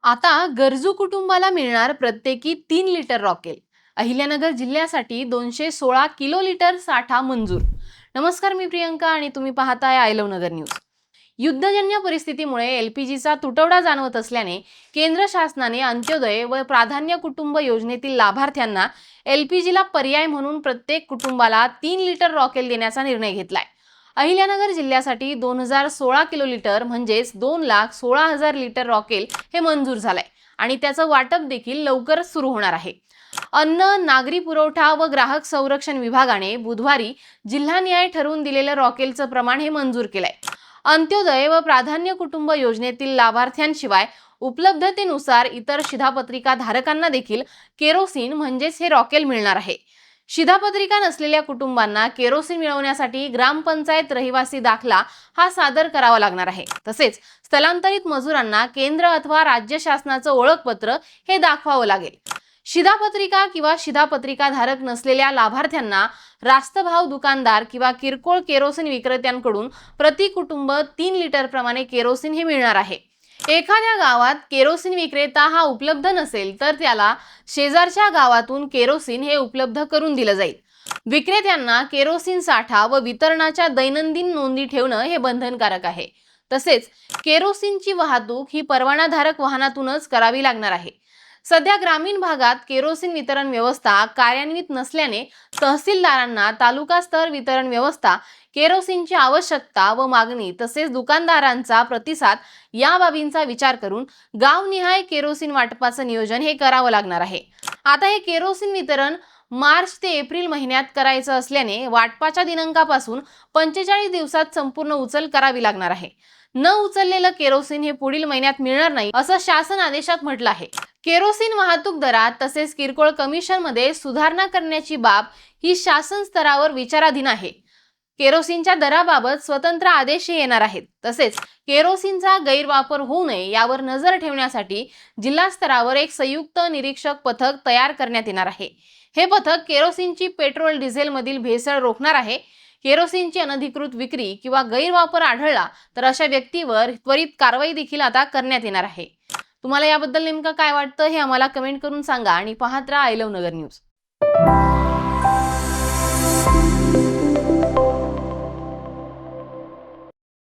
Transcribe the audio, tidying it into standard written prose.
आता गरजू कुटुंबाला मिळणार प्रत्येकी 3 लिटर रॉकेल. अहिल्यानगर जिल्ह्यासाठी 216 किलो लिटर साठा मंजूर. नमस्कार, मी प्रियंका आणि तुम्ही पाहताय आय लव्ह नगर न्यूज. युद्धजन्य परिस्थितीमुळे एलपीजीचा तुटवडा जाणवत असल्याने केंद्र शासनाने अंत्योदय व प्राधान्य कुटुंब योजनेतील लाभार्थ्यांना एलपीजीला पर्याय म्हणून प्रत्येक कुटुंबाला 3 लिटर रॉकेल देण्याचा निर्णय घेतलाय. अहिल्यानगर जिल्ह्यासाठी 2016 किलो लिटर म्हणजेच 2,16,000 लिटर रॉकेल हे मंजूर झालंय आणि त्याचं वाटप देखील लवकरच सुरू होणार आहे. अन्न, नागरी पुरवठा व ग्राहक संरक्षण विभागाने बुधवारी जिल्हानिहाय ठरवून दिलेलं रॉकेलचं प्रमाण हे मंजूर केलंय. अंत्योदय व प्राधान्य कुटुंब योजनेतील लाभार्थ्यांशिवाय उपलब्धतेनुसार इतर शिधापत्रिका धारकांना देखील केरोसिन म्हणजेच हे रॉकेल मिळणार आहे. शिधापत्रिका नसलेल्या कुटुंबांना केरोसिन मिळवण्यासाठी ग्रामपंचायत रहिवासी दाखला हा सादर करावा लागणार आहे. तसेच स्थलांतरित मजुरांना केंद्र अथवा राज्य शासनाचं ओळखपत्र हे दाखवावं लागेल. शिधापत्रिका किंवा शिधापत्रिका धारक नसलेल्या लाभार्थ्यांना रास्तभाव दुकानदार किंवा किरकोळ केरोसिन विक्रेत्यांकडून प्रति कुटुंब 3 लिटर प्रमाणे केरोसिन हे मिळणार आहे. एखाद्या गावात केरोसिन विक्रेता हा उपलब्ध नसेल तर त्याला शेजारच्या गावातून केरोसिन हे उपलब्ध करून दिलं जाईल. विक्रेत्यांना केरोसिन साठा व वितरणाच्या दैनंदिन नोंदी ठेवणं हे बंधनकारक आहे. तसेच केरोसिनची वाहतूक ही परवानाधारक वाहनातूनच करावी लागणार आहे. सध्या ग्रामीण भागात केरोसिन वितरण व्यवस्था कार्यान्वित नसल्याने तहसीलदारांना तालुका स्तर वितरण व्यवस्था, केरोसिनची आवश्यकता व मागणी तसेच दुकानदारांचा प्रतिसाद या बाबींचा विचार करून गावनिहाय केरोसिन वाटपाचं नियोजन हे करावं लागणार आहे. आता हे केरोसिन वितरण मार्च ते एप्रिल महिन्यात करायचं असल्याने वाटपाच्या दिनांकापासून 45 दिवसात संपूर्ण उचल करावी लागणार आहे. न उचललेलं केरोसिन हे पुढील महिन्यात मिळणार नाही असं शासन आदेशात म्हटलं आहे. केरोसिन वाहतूक दरात तसेच किरकोळ कमिशनमध्ये सुधारणा करण्याची बाब ही शासन स्तरावर विचाराधीन आहे. केरोसिनच्या दराबाबत स्वतंत्र आदेश येणार आहेत. तसेच केरोसिनचा गैरवापर होऊ नये यावर नजर ठेवण्यासाठी जिल्हा स्तरावर एक संयुक्त निरीक्षक पथक तयार करण्यात येणार आहे. हे पथक केरोसिनची पेट्रोल डिझेल मधील भेसळ रोखणार आहे. केरोसिनची अनधिकृत विक्री किंवा गैरवापर आढळला तर अशा व्यक्तीवर त्वरित कारवाई देखील आता करण्यात येणार आहे. तुम्हाला याबद्दल नेमकं काय वाटतं हे आम्हाला कमेंट करून सांगा आणि पाहत राहा आय लव्ह नगर न्यूज.